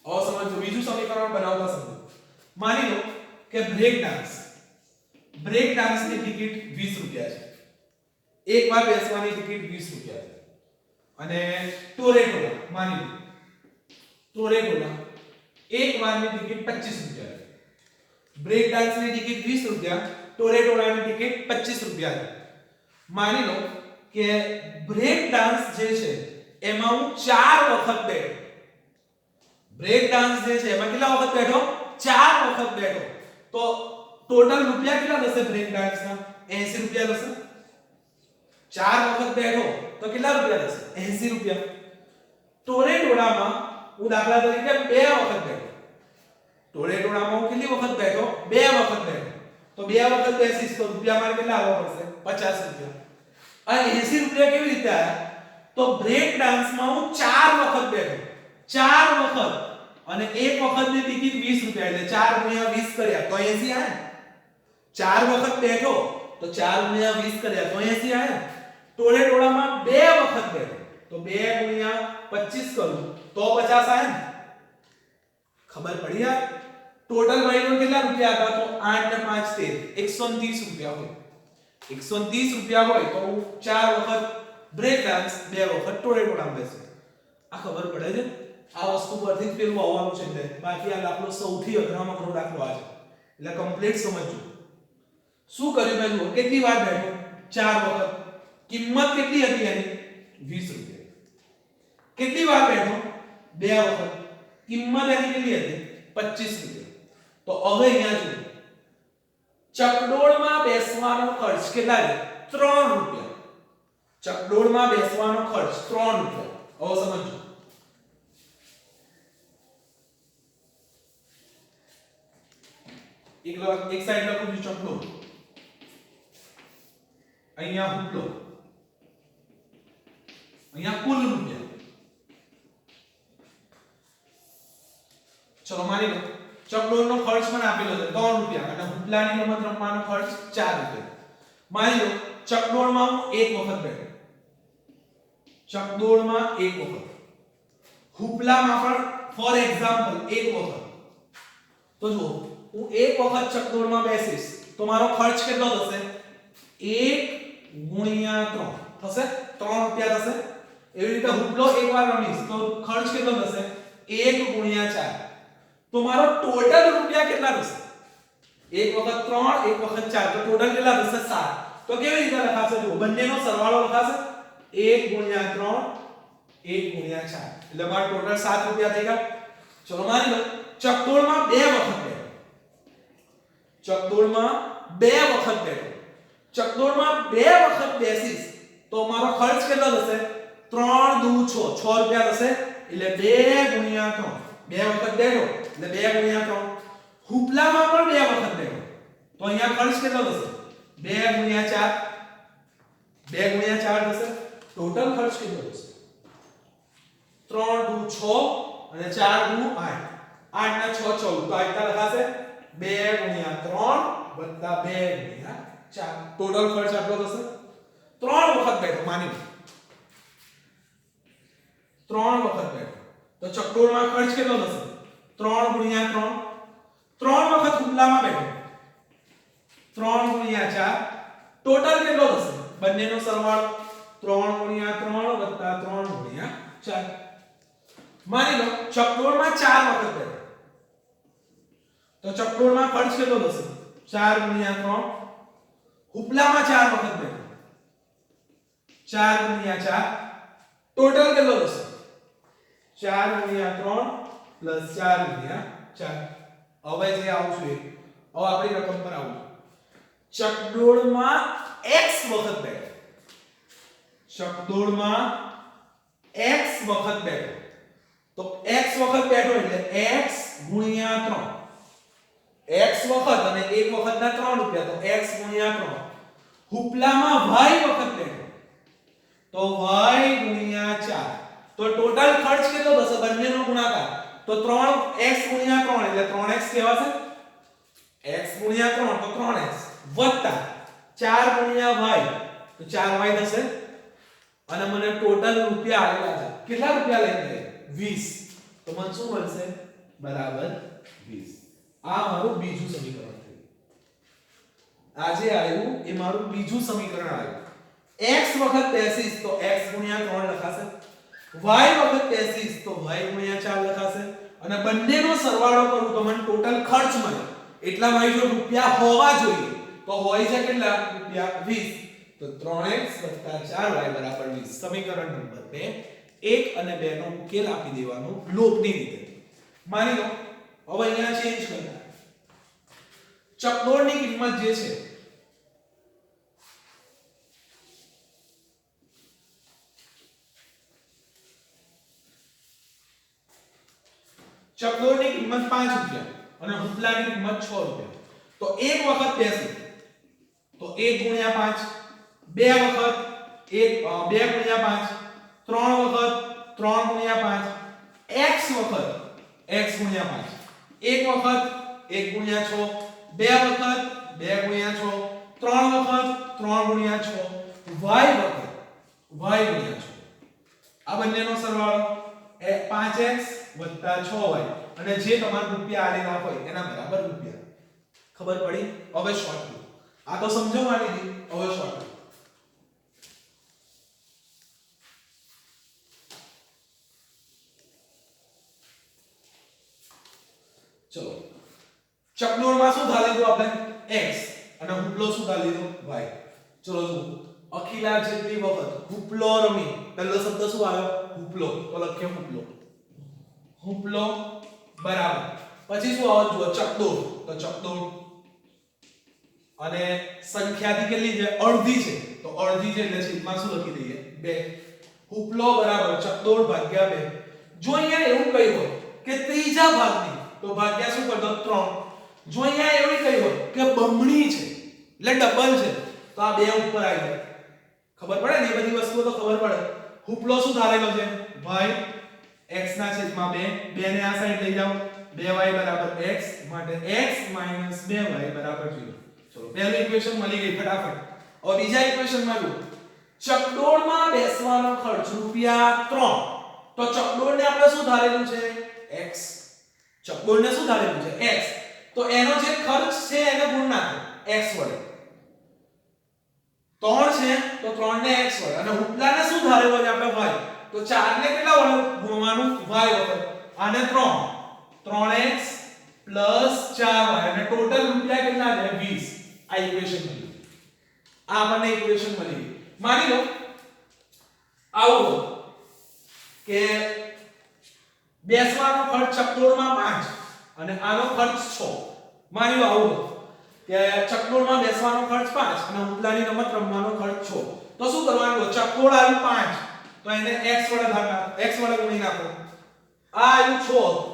હવે સમજો, બીજું સમીકરણ બનાવતા સમજો. માની લો કે બ્રેક ડાન્સની ટિકિટ 20 રૂપિયા છે, એક વાર બેસવાની ટિકિટ 20 રૂપિયા છે, અને ટોરેટોલા, માની લો ટોરેટોલા એક વારની ટિકિટ 25 રૂપિયા છે. બ્રેક ડાન્સની ટિકિટ 20 રૂપિયા, ટોરેટોલાની ટિકિટ 25 રૂપિયા છે. માની લો કે બ્રેક ડાન્સ જે છે એમાં હું 4 વખત બેઠો. બ્રેક ડાન્સ જે છે એમાં કેટલા વખત બેઠો? 4 વખત બેઠો. તો ટોટલ રૂપિયા કેટલા થશે બ્રેક ડાન્સના? 80 રૂપિયા થશે. 4 વખત બેઠો તો કેટલા રૂપિયા થશે? 80 રૂપિયા. ટોરેટોલામાં હું દાખલા તરીકે 2 વખત બેઠો. ટોરેટોલામાં હું કેટલી વખત બેઠો? 2 વખત બેઠો. તો 2 વખત બેસીશ તો રૂપિયા મારે કેટલા આવવા પડશે? 50 રૂપિયા. અને 80 રૂપિયા કેવી રીતે આયા? તો બ્રેક ડાન્સમાં હું 4 વખત બેઠો. 4 વખત, અને એક વખતની ટિકિટ 20 રૂપિયા, એટલે 4 ગુણ્યા 20 કર્યા તો 80 આયા. 4 વખત બેઠો તો 4 ગુણ્યા 20 કર્યા તો 80 આયા. ટોરેટોલામાં 2 વખત બેઠો તો 2 ગુણ્યા 25 કરું તો 50 આયા. ખબર પડી? યાર ટોટલ મહિનો કેટલા રૂપિયા હતા? તો 8 ને 5 13, 130 રૂપિયા હોય. 130 રૂપિયા હોય તો 4 વખત બ્રેક ડાન્સ, 2 વખત ટોરેટોલામાં બેસે. આ ખબર પડે છે? આ વસ્તુ પરથી જ પેલું આવવાનું છે. એટલે બાકી આ દાખલો સૌથી અઘરામાં અઘરો દાખલો આ છે, એટલે કમ્પ્લીટ સમજજો. શું કર્યું મેં? જુઓ, કેટલી વાર બેઠો? 4 વખત. કિંમત કેટલી હતી એની? 20 રૂપિયા. કેટલી વાર બેઠો? 2 વખત. કિંમત એની કેટલી હતી? 25 રૂપિયા. તો હવે અહીંયા જુઓ, ચકડોળમાં બેસવાનો ખર્ચ કેટલા છે? 3 રૂપિયા. ચકડોળમાં બેસવાનો ખર્ચ 3 રૂપિયા. હવે સમજો, એક સાઈડ લખું છું ચકડોળ, અહીંયા હુપલો, અહીંયા કુલ રૂપિયા. ચલો માની લો ચકડોળનો ખર્ચ મને આપેલો છે 3 રૂપિયા, અને હુપલાની રમત રમવાનો ખર્ચ 4 રૂપિયા. માની લો ચકડોળમાં હું એક વખત બેઠો, ચકડોળમાં એક વખત, હુપલામાં પણ ફોર એક્ઝામ્પલ એક વખત. તો જુઓ, હું એક વખત ચકડોળમાં બેસીશ તો મારો ખર્ચ કેટલો થશે? 1 ગુણ્યા 3 થશે, 3 રૂપિયા થશે. એવી રીતે હુપલો એક વાર રમીશ તો ખર્ચ કેટલો થશે? 1 ગુણ્યા 4. તો મારો ટોટલ રૂપિયા કેટલા થશે? એક વખત 3, એક વખત 4, તો ટોટલ કેટલા થશે? 7. તો કેવી રીતે લખાશે જો બંનેનો સરવાળો લખાશે 1 ગુણ્યા 3 1 ગુણ્યા 4 એટલે મારો ટોટલ 7 રૂપિયા થઈ ગયા ચલો માની લો ચકડોળમાં બે વખત બેઠો ચકડોળમાં બે વખત બેઠો ચકડોળમાં બે વખત બેસીશ તો મારો ખર્ચ કેટલો થશે 3 દુ 6 રૂપિયા થશે એટલે 2 ગુણ્યા 3 બે વખત બેઠો એટલે 2 ગુણ્યા 3 હુપલામાં પણ બે વખત બેઠો તો અહીંયા ખર્ચ કેટલો થશે 2 ગુણ્યા 4 2 ગુણ્યા 4 થશે ટોટલ ખર્ચ કેટલો થશે 3 દુ 6 અને 4 દુ 8 8 ના 6 14 તો આ રીતે લખાશે 2 ગુણ્યા 3 વત્તા 2 ગુણ્યા 4 ટોટલ ખર્ચ આટલો થશે 3 વખત બેઠો માની લો 3 વખત બેઠો તો ચકડોળમાં ખર્ચ કેટલો થશે 3 ગુણ્યા 3 3 વખત હુમલામાં બેઠો 3 ગુણ્યા 4 ટોટલ કેટલો થશે બંનેનો સરવાળો 3 ગુણ્યા 3 વત્તા 3 ગુણ્યા 4 માની લો ચકડોળમાં 4 વખત બેઠો તો ચકડોળમાં ખર્ચ કેટલો થશે 4 ગુણ્યા 3 હુપલામાં 4 વખત બેઠો 4 ગુણ્યા 4 ટોટલ કેટલો થશે 4 ગુણ્યા 3 પ્લસ 4 ગુણ્યા 4 હવે જે આવશે હવે આપણી રકમ પર આવું ચકડોળમાં x વખત બેઠો ચકડોળમાં x વખત બેઠો તો x વખત બેઠો એટલે x ગુણ્યા 3 x વખત અને એક વખતના 3 રૂપિયા તો x ગુણ્યા 3 હુપલામાં y વખત બેઠો તો y ગુણ્યા 4 તો ટોટલ ખર્ચ કેટલો થશે બંનેનો ગુણાકાર તો 3x ગુણ્યા 3 એટલે 3x કહેવાશે x ગુણ્યા 3 તો 3x વત્તા 4 ગુણ્યા y તો 4y થશે અને મને ટોટલ રૂપિયા આવેલા છે કેટલા રૂપિયા લઈને 20 તો મને શું મળશે બરાબર 20 આ મારું બીજું સમીકરણ થયું આજે આવ્યું એ મારું બીજું સમીકરણ આવ્યું x વખત 33 તો x ગુણ્યા 3 લખાશે y વખત 33 તો y ગુણ્યા 4 લખાશે અને બંનેનો સરવાળો કરું તો મને ટોટલ ખર્ચ મળે એટલામાં જો રૂપિયા હોવા જોઈએ તો હોય છે કેટલા રૂપિયા 20 તો 3x 4y 20 સમીકરણ નંબર 2 1 અને 2 નો ઉકેલ આપી દેવાનો લોભની રીતે માની લો હવે અહીંયા ચેન્જ કરતા ચકડોળની કિંમત જે છે ચકડોળની કિંમત 5 રૂપિયા અને હુપલાની કિંમત 6 રૂપિયા તો એક વખત બેસી તો 1 ગુણ્યા 5 બે વખત 2 ગુણ્યા 5 3 વખત 3 ગુણ્યા 5 x વખત x ગુણ્યા 5 એક વખત 1 ગુણ્યા 6 બે વખત 2 ગુણ્યા 6 3 વખત 3 ગુણ્યા 6 y વખત y ગુણ્યા 6 આ બંનેનો સરવાળો 5x 6y અને જે તમારા રૂપિયા આલેલા હોય એના બરાબર રૂપિયા ખબર પડી હવે શોર્ટ આ તો સમજવાની હતી હવે શોર્ટ ચલો ચકડોળમાં શું ધારી લીધું આપણે x અને હુપલો શું ધારી લીધો y ચલો જો અખિલા જેટલી વખત હુપલો રમી પહેલો શબ્દ શું આવ્યો હુપલો તો લખીએ હુપલો હુપલો બરાબર પછી શું આવે જો ચકડોળ તો ચકડોળ અને સંખ્યાથી કેટલી છે અડધી છે તો અડધી છે એટલે છેદમાં શું લખી દઈએ 2 હુપલો બરાબર ચકડોળ ભાગ્યા 2 જો અહીંયા એવું કહ્યું હોય કે ત્રીજા ભાગની તો ભાગ્યા શું કરતો 3 જો અહીંયા એવું કહ્યું હોય કે બમણી છે એટલે ડબલ છે તો આ 2 ઉપર આવી જાય ખબર પડે ને એ બધી વસ્તુઓ તો ખબર પડે હુપલો શું ધારેલો છે y x ના છેદમાં 2 2 ને આ સાઈડ લઈ જાઓ 2y બરાબર x માટે x 2y બરાબર 0 ચલો પહેલું ઇક્વેશન મળી ગઈ ફટાફટ હવે બીજા ઇક્વેશનમાં જો ચકડોળમાં બેસવાનો ખર્ચ રૂપિયા 3 તો ચકડોળને આપણે શું ધારેલું છે x ચકડોળને શું ધારેલું છે x તો એનો જે ખર્ચ છે એને ગુણ નાખો x વડે 3 છે તો 3 ને x વડે અને હુપલાને શું ધારેલો છે આપણે y તો 4 ને કેટલા વડે ગુણવાનું y વખત આને 3x 4y અને ટોટલ રૂપિયા કેટલા છે 20 આ ઇક્વેશન મળ્યું આ આપણને ઇક્વેશન મળી ગઈ. માની લો આવું કે બેસવાનો ખર્ચ ચકડોળમાં 5 અને આનો ખર્ચ 6. માની લો આવું કે ચકડોળમાં બેસવાનો ખર્ચ 5 અને ઉપલાની રમત રમવાનો ખર્ચ 6. તો શું કરવાનું? ચકડોળ આવ્યું 5 તો એને x વડે ભાગ x વડે ગુણી નાખો. આ આવ્યું 6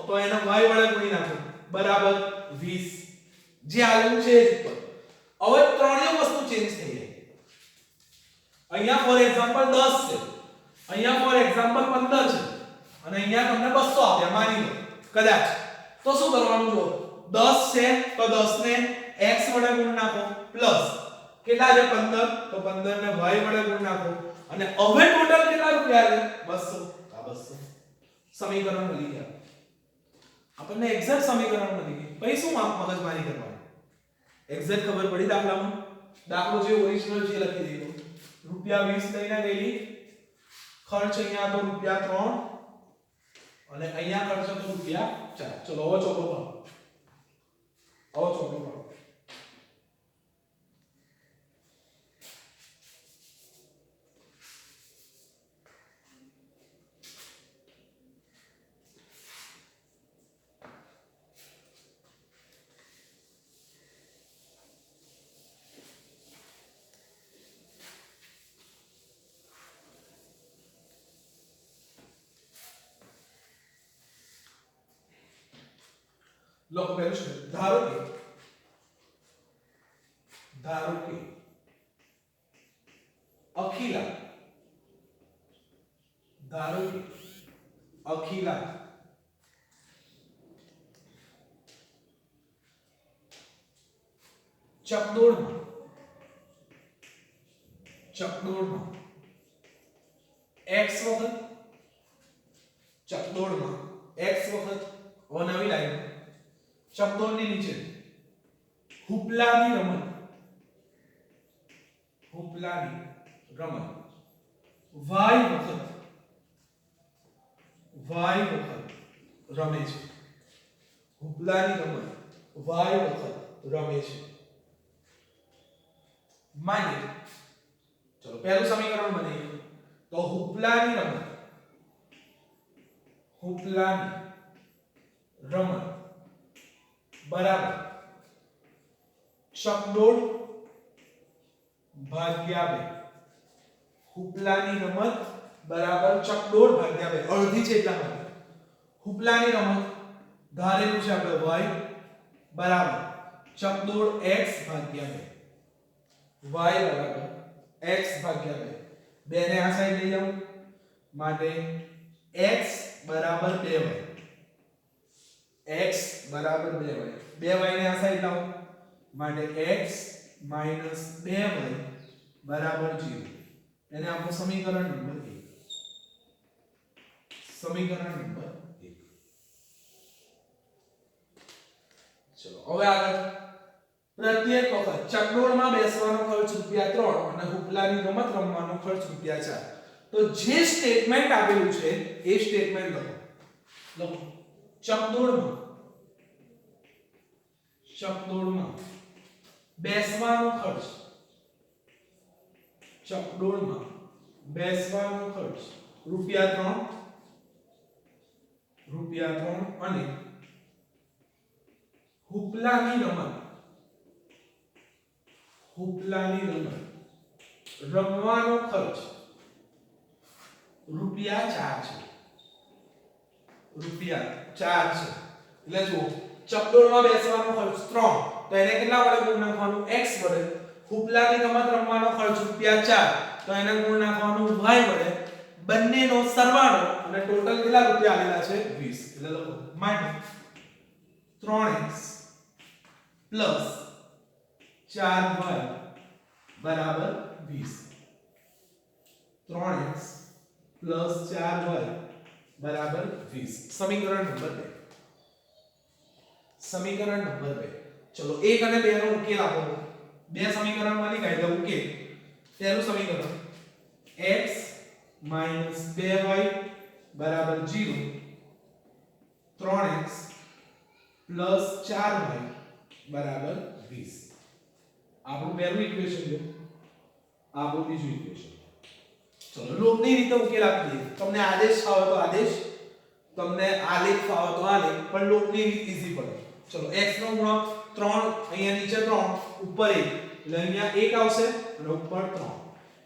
તો એને y વડે ગુણી નાખો બરાબર 20. જે આવ્યું છે એ જ ઉપર. હવે ત્રણેય વસ્તુ ચેન્જ થઈ ગઈ. અહીંયા ફોર એક્ઝામ્પલ 10 છે, અહીંયા ફોર એક્ઝામ્પલ 15 છે અને અહીંયા તમને 200 આપ્યા માની લો કદાચ. તો શું કરવાનું? જો 10 છે તો 10 ને x વડે ગુણ નાખો પ્લસ કેટલા છે 15 તો 15 ને y વડે ગુણ નાખો અને હવે ટોટલ કેટલા રૂપિયા છે 200. આ 200 સમીકરણ મળી ગયા. આપણને એક્ઝેક્ટ સમીકરણ મળી ગયું. પછી શું મગજમારી કરવાની? એક્ઝેક્ટ ખબર પડી દાખલામાં. દાખલો જે ઓરિજિનલ છે લખી દીધો. રૂપિયા 20 લઈને ગયેલી, ખર્ચ અહીંયા તો રૂપિયા 3 અને અહીંયા ખર્ચ તો રૂપિયા 4. ચલો હવે ચોકો પાડો. હવે ચોકો પાડો. લખો પહેલું છે ધારો કે અખિલા ચકડોળમાં x વખત નવી લાઈન ચકડોળની નીચે હુપલાની રમત y વખત રમે છે. હુપલાની રમત y વખત રમે છે. માની ચલો પહેલું સમીકરણ બની ગયું. તો હુપલાની રમત બરાબર ચકડોળ ભાગ્યા 2. હુપલાની રમત બરાબર ચકડોળ ભાગ્યા 2 અડધી છે એટલા માટે. હુપલાની રમત ધારેલું છે આપણે y બરાબર ચકડોળ x ભાગ્યા 2. y બરાબર x ભાગ્યા 2. 2 ને આ સાઈડ લઈ જાઉં માટે x બરાબર 2y. x બરાબર 2y. 2y ને આ સાઈડ લાવો માટે x 2y બરાબર 0. એને આપણું સમીકરણ નંબર 1. ચલો હવે આગળ પ્રત્યેક વખત ચકડોળમાં બેસવાનો ખર્ચ રૂપિયા 3 અને હુપલાની રમત રમવાનો ખર્ચ રૂપિયા 4. તો જે સ્ટેટમેન્ટ આપેલું છે એ સ્ટેટમેન્ટ લખો. ચકડોળમાં બેસવાનો ખર્ચ રૂપિયા 3 અને હુપલાની રમત રમવાનો ખર્ચ રૂપિયા 4 છે. એટલે જો ચકડોળમાં બેસવાનો ખર્ચ 3 તો એને કેટલા વડે ગુણ નાખવાનું? x વડે. હુપલાની રમત રમવાનો ખર્ચ રૂપિયા 4 તો એને ગુણ નાખવાનું y વડે. બંનેનો સરવાળો અને ટોટલ કેટલા રૂપિયા આવેલા છે 20. એટલે લખો માઈનસ 3x 4y બરાબર 20. 3x 4y બરાબર 20. સમીકરણ નંબર 2. ચલો 1 અને 2 નો ઉકેલ આપો. બે સમીકરણ માંથી કાઢી લો ઉકેલ. પહેલું સમીકરણ x 2y બરાબર 0. 3x 4y બરાબર 20. આપણું પહેલું ઇક્વેશન છે. આપણું બીજું ઇક્વેશન. ચલો લોભની રીતે ઉકેલ આપી દઈએ. તમને આદેશ ફાવે તો આદેશ, તમને આલેખ ફાવે તો આલેખ, પણ લોભની રીત ઈઝી પડે. ચલો x નો ગુણક 3, અહીંયા નીચે 3, ઉપર 1, એટલે અહીંયા 1 આવશે અને ઉપર 3.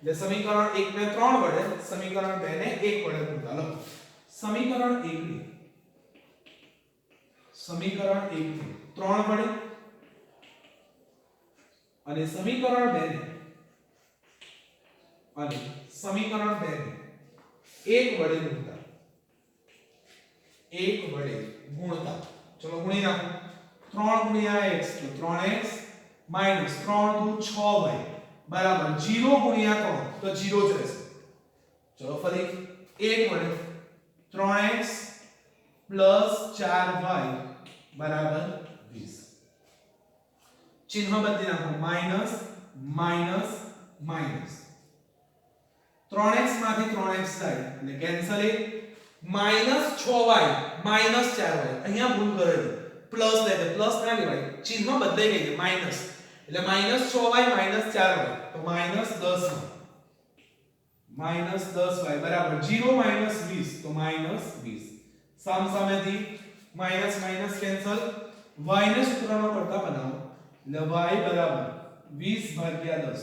એટલે સમીકરણ 1 ને 3 વડે, સમીકરણ 2 ને 1 વડે ગુણતા લખો. સમીકરણ 1 ને 3 વડે અને સમીકરણ 2 ને 1 વડે ગુણતા. 1 વડે ગુણતા. ચલો ગુણી નાખો. 3 ગુણ્યા x તો 3x માઈનસ 3 દુ 6y બરાબર 0 ગુણ્યા 3 તો 0 જ રહેશે. ચલો ફરી 1 વડે 3x પ્લસ 4y બરાબર 20. ચિહ્ન બદલી નાખો. Minus minus minus. 3x માંથી 3x જાય એટલે cancel. Minus 6y minus 4y અહીંયા ભૂલ કરેલી. પ્લસ લેતે પ્લસ ના લેવાય, ચિહ્ન બદલાઈ ગઈ છે માઈનસ, એટલે માઈનસ 6y માઈનસ 4y તો માઈનસ 10y બરાબર 0 માઈનસ 20 તો માઈનસ 20. સામસામેથી માઈનસ માઈનસ કેન્સલ, y ને સૂત્રનો કરતા બનાવો એટલે y બરાબર 20 ભાગ્યા 10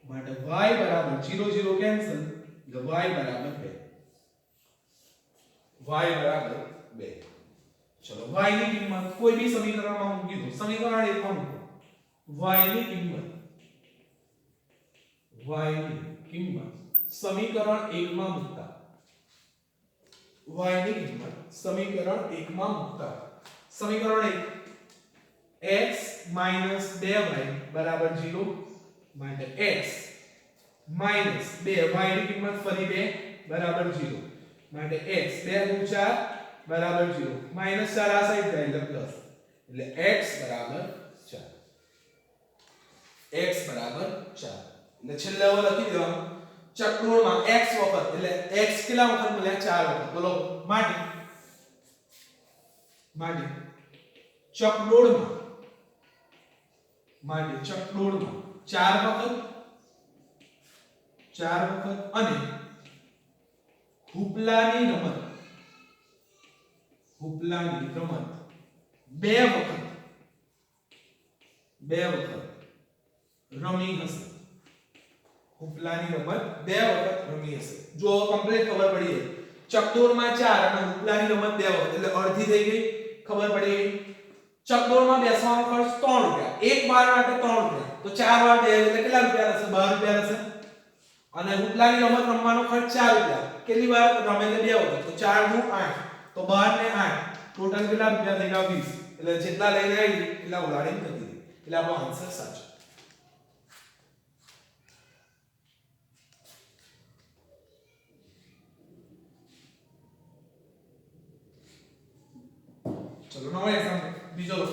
માટે y બરાબર 0 0 કેન્સલ એટલે y બરાબર 2. y બરાબર 2. ચલો y ની કિંમત કોઈ બી સમીકરણમાં મૂકી દો. સમીકરણ 1 માં મૂકો. y ની કિંમત સમીકરણ 1 માં મૂકતા. y ની કિંમત સમીકરણ 1 માં મૂકતા. સમીકરણ 1 x 2y બરાબર 0 માટે x 2 y ની કિંમત ફરી 2 બરાબર 0 માટે x 2 * 4 બરાબર 0 માઈનસ 4 આ સાઈડ જાય એટલે પ્લસ એટલે x બરાબર 4. x બરાબર 4 એટલે છેલ્લે હવે લખી દેવાનું ચકડોળમાં x વખત એટલે x કેટલા વખત મળ્યા 4 વખત. બોલો માટે ચકડોળમાં 4 વખત અને હુપલાની રમત 2 વખત રમી હશે. હુપલાની રમત 2 વખત રમી હશે. જો કમ્પ્લીટ ખબર પડી ગઈ. ચકડોળમાં 4 અને હુપલાની રમત 2 વખત એટલે અડધી થઈ ગઈ. ખબર પડી ગઈ. ચકડોળમાં બેસવાનો ખર્ચ 3 રૂપિયા, એક વાર માટે 3 રૂપિયા, તો 4 વાર 2 એટલે કેટલા રૂપિયા થશે? 12 રૂપિયા થશે. અને હુપલાની રમત રમવાનો ખર્ચ 4 રૂપિયા, કેટલી વાર રમે એટલે 2 વખત, તો 4 * 8 તો 12 ને 8 ટોટલ કેટલા રૂપિયા થઈ ગયા? 20. એટલે જેટલા લઈને આવી એટલા ઉડાડીને કરી દીધી. એટલે આપણો આન્સર સાચો. ચલો નવો એક્ઝામ્પલ બીજો લો.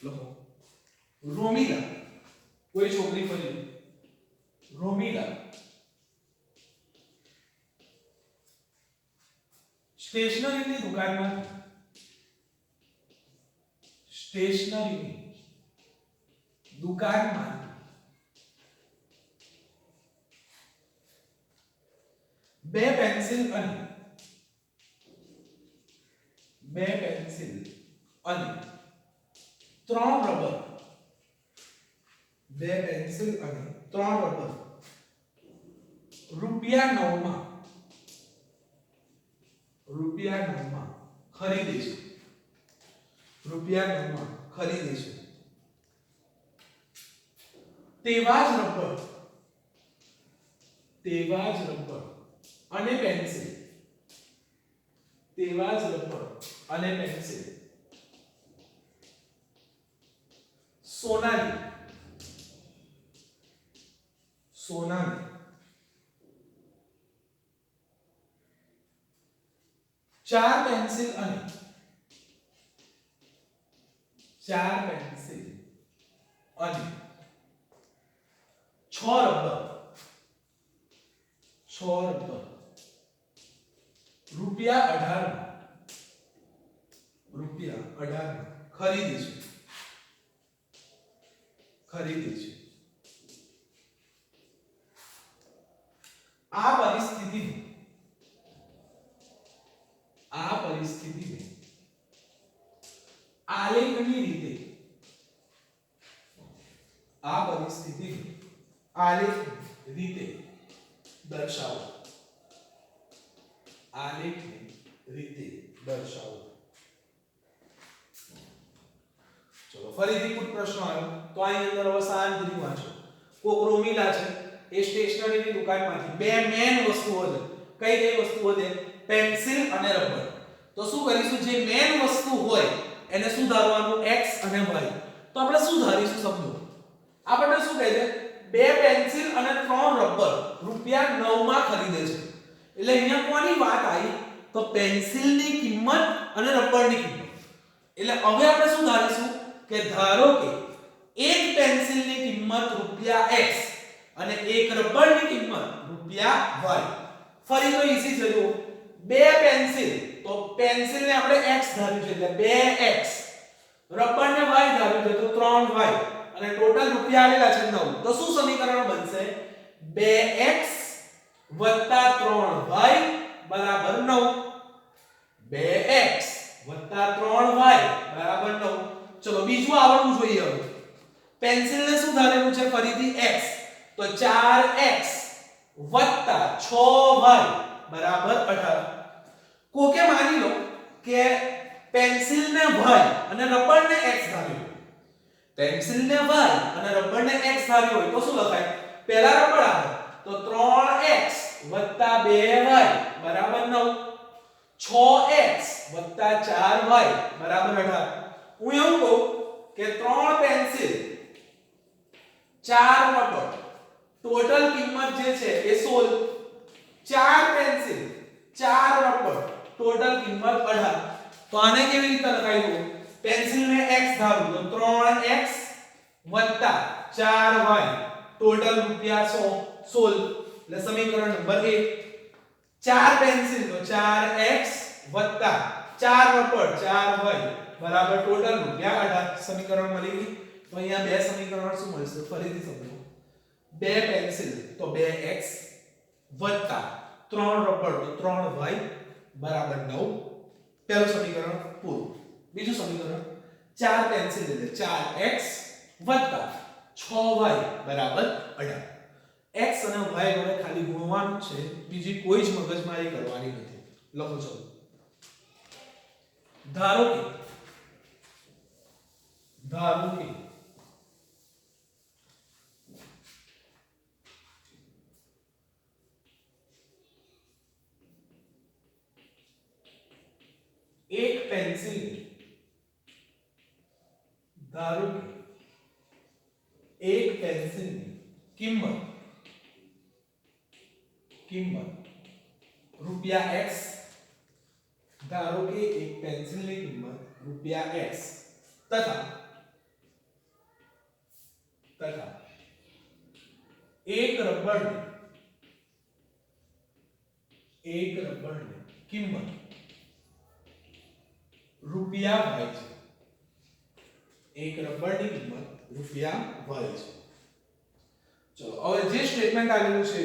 લખો. રોમિલા કોઈ છોકરી ફરી. રોમિલા સ્ટેશનરીની દુકાનમાં બે પેન્સિલ અને 3 રબર. 2 પેન્સિલ અને 3 રબર રૂપિયા 9 માં ખરીદે છે. તેવા જ રબર અને પેન્સિલ સોનાની 4 પેન્સિલ અને 4 પેન્સિલ અને 6 રબર રૂપિયા 18 ખરીદે છે આ પરિસ્થિતિને આલેખની રીતે દર્શાવો ચલો ફરીથી કુટ પ્રશ્ન આવ્યો તો અહીં અંદર હવે શાંતિથી વાંચો કોક રોમિલા છે એ સ્ટેશનરીની દુકાનમાંથી બે મેન વસ્તુઓ છે કઈ વસ્તુઓ છે પેન્સિલ અને રબર તો શું કરીશું જે મેન વસ્તુ હોય એને શું ધારવાનું x અને y તો આપણે શું ધારીશું સમજો આપણે શું કહે છે બે પેન્સિલ અને 3 રબર રૂપિયા 9 માં ખરીદે છે એટલે અહીંયા કોની વાત આવી તો પેન્સિલની કિંમત અને રબરની કિંમત એટલે હવે આપણે શું ધારીશું કે ધારો કે એક પેન્સિલની કિંમત રૂપિયા x અને એક રબરની કિંમત રૂપિયા y ફરી તો ઈઝી છે જો બે પેન્સિલ તો પેન્સિલને આપણે x ધાર્યું છે એટલે 2x રબરને y ધાર્યું છે તો 3y અને ટોટલ રૂપિયા આલેલા છે 9 તો શું સમીકરણ બનશે 2x 3y 9 2x 3y 9 ચલો બીજું આવડવું જોઈએ હવે પેન્સિલને શું ધારેલું છે ફરીથી x તો 4x 6y 18 કોકે માની લો કે પેન્સિલને y અને રબરને x ધાર્યું પેન્સિલને y અને રબરને x ધાર્યું હોય તો શું લખાય પહેલા રબર આવે તો 3x 2y 9 6x 4y 18 હું એવું કહું કે 3 પેન્સિલ 4 રબર ટોટલ કિંમત જે છે એ 16 4 પેન્સિલ 4 રબર ટોટલ કિંમત 18 તો આને કેવી રીતે લખાયું પેન્સિલને x ધારું તો 3x 4y ટોટલ રૂપિયા 16 એટલે સમીકરણ નંબર 1 4 પેન્સિલ તો 4x 4 રબર 4y બરાબર ટોટલ રૂપિયા 18 સમીકરણ મળી ગઈ તો અહીંયા બે સમીકરણ શું મળશે ફરીથી સમજો બે પેન્સિલ તો 2x 3 રબર તો 3y બરાબર 9 પહેલું સમીકરણ પૂરું બીજું સમીકરણ 4 પેન્સિલ એટલે 4x 6y બરાબર 18 x અને y વડે ખાલી ગુણવાનું છે બીજી કોઈ જ મગજમારી કરવાની નથી લખો છો ધારો કે એક પેન્સિલ ની કિંમત રૂપિયા x ધારો કે એક પેન્સિલની કિંમત રૂપિયા x તથા એક રબરની કિંમત રૂપિયા y છે એક રબરની કિંમત રૂપિયા y છે ચલો હવે જે સ્ટેટમેન્ટ આવેલું છે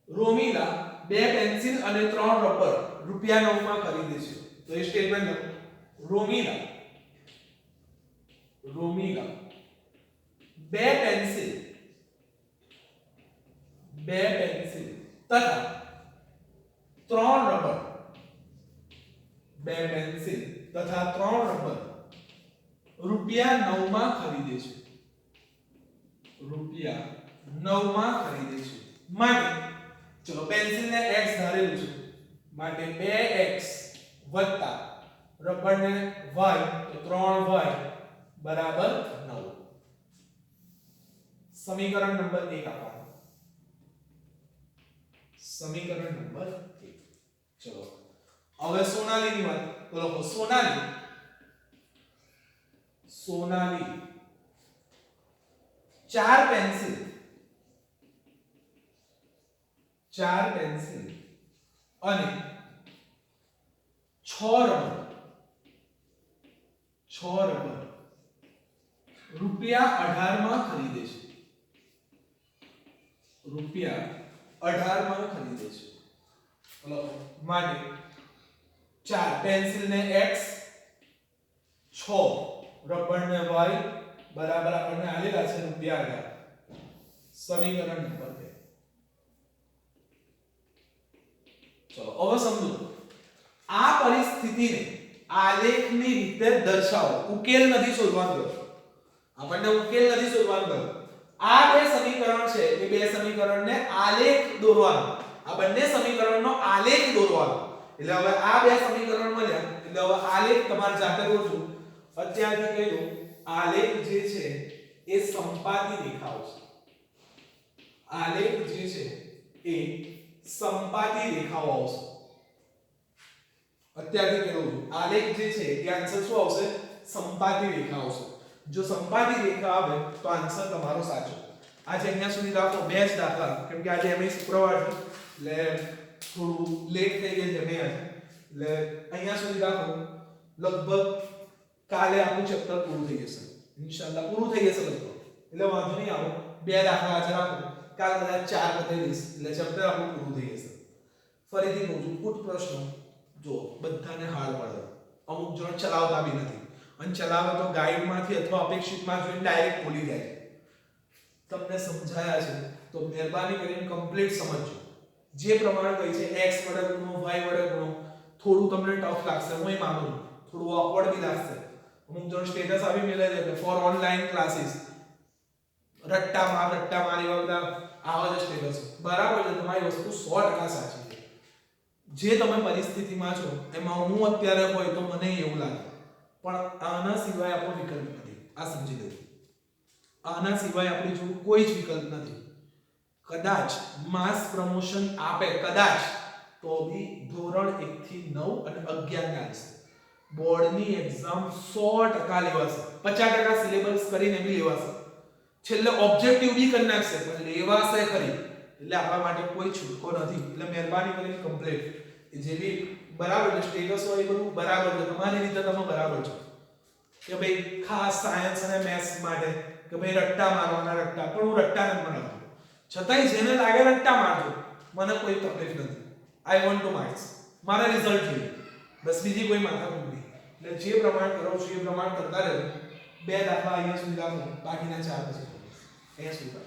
રોમિલા બે પેન્સિલ અને 3 રબર રૂપિયા 9 માં ખરીદે છે તો એ સ્ટેટમેન્ટ લખો રોમિલા બે પેન્સિલ તથા 3 રબર બે પેન્સિલ તથા 3 રબર રૂપિયા 9 માં ખરીદે છે માટે ચલો પેન્સિલને x ધારેલું છે માટે 2x રબરને y તો 3y બરાબર 9 સમીકરણ નંબર 1 આપવાનું સમીકરણ નંબર 1 ચલો હવે સોનાલીની વાત તો લખો સોનાલી સોનાલી 4 પેન્સિલ 4 પેન્સિલ અને 6 રબર રૂપિયા 18 માં ખરીદે છે રૂપિયા 18 માં ખરીદે છે બોલો માટે 4 પેન્સિલ ને x 6 રબર ને y બરાબર આપણને આલેલા છે રૂપિયા 18 સમીકરણ નંબર 2 ચલો હવે સમજો આ પરિસ્થિતિને આલેખની રીતે દર્શાવો ઉકેલ નથી શોધવાનો આપણને ઉકેલ નથી શોધવાનો આ બે સમીકરણ છે એ બે સમીકરણને આલેખ દોરવાનો આ બંને સમીકરણનો આલેખ દોરવાનો એટલે હવે આ બે સમીકરણ મળ્યા એટલે હવે આલેખ તમારે જાતે દોરજો અત્યારથી કહી દઉં આલેખ જે છે એ સંપાતી રેખાઓ છે આલેખ જે છે એ સંપાતી રેખાઓ આવશે અત્યારથી કહી દઉં આલેખ જે છે એ આન્સર શું આવશે સંપાતી રેખા આવશે જો સંપાતી રેખા આવે તો આન્સર તમારો સાચો આજે અહીંયા સુધી રાખો બે જ દાખલા કેમ કે આજે એમએ શુક્રવાર છે એટલે થોડું લેટ થઈ ગયું છે મેં આજે એટલે અહીંયા સુધી રાખો લગભગ કાલે આપણું ચેપ્ટર પૂરું થઈ જશે ઇન્શાઅલ્લાહ પૂરું થઈ જશે લગભગ એટલે વાંધો નહીં આવે બે દાખલા આજે રાખો કાલ કદાચ 4 બતાવી દઈશ એટલે ચેપ્ટર આપણું પૂરું થઈ જશે ફરીથી કહું છું કુટ પ્રશ્નો જો બધાને હાર્ડ પડે અમુક જણ ચલાવતા બી નથી અને ચલાવે તો ગાઈડમાંથી અથવા અપેક્ષિતમાં જોઈને ડાયરેક્ટ ભૂલી જાય તમને સમજાયા છે તો મહેરબાની કરીને કમ્પ્લીટ સમજજો જે પ્રમાણે કહી છે x વડે ગુણો y વડે ગુણો થોડું તમને ટફ લાગશે હું એ માનું છું થોડું ઓકવર્ડ બી લાગશે અમુક જણ સ્ટેટસ આવી મેલે છે કે ફોર ઓનલાઈન ક્લાસીસ રટ્ટા મારી બધા આવા જ સ્ટેટસ બરાબર છે તમારી વસ્તુ 100% સાચી છે જે તમે પરિસ્થિતિમાં છો એમાં હું અત્યારે હોય તો મને એવું લાગે પણ આના સિવાય આપણો વિકલ્પ નથી આ સમજી લેજો આના સિવાય આપણી જોડે કોઈ જ વિકલ્પ નથી કદાચ માસ પ્રમોશન આપે કદાચ તો બી ધોરણ 1 થી 9 અને 11 ના છે બોર્ડની એક્ઝામ 100% લેવાશે 50% સિલેબસ કરીને બી લેવાશે છેલ્લે ઓબ્જેક્ટિવ બી કરી નાખશે પણ લેવાશે ખરી એટલે આપણા માટે કોઈ છૂટકો નથી એટલે મહેરબાની કરીને કમ્પ્લીટ જે બી બરાબર છે સ્ટેટસ હોય એ બધું બરાબર છે તમારી રીતે તમે બરાબર છો કે ભાઈ ખાસ સાયન્સ અને મેથ્સ માટે કે ભાઈ રટ્ટા મારવાના રટ્ટા પણ હું રટ્ટા નથી મારતો છતાંય જેને લાગે રટ્ટા મારજો મને કોઈ તકલીફ નથી આઈ વોન્ટ ટુ માર્ક્સ મારા રિઝલ્ટ જોઈએ બસ બીજી કોઈ માથાકૂટ નહીં એટલે જે પ્રમાણ કરો છો એ પ્રમાણ કરતા રહેજો બે દાખલા અહીંયા સુધી રાખો બાકીના 4 પછી અહીંયા સુધી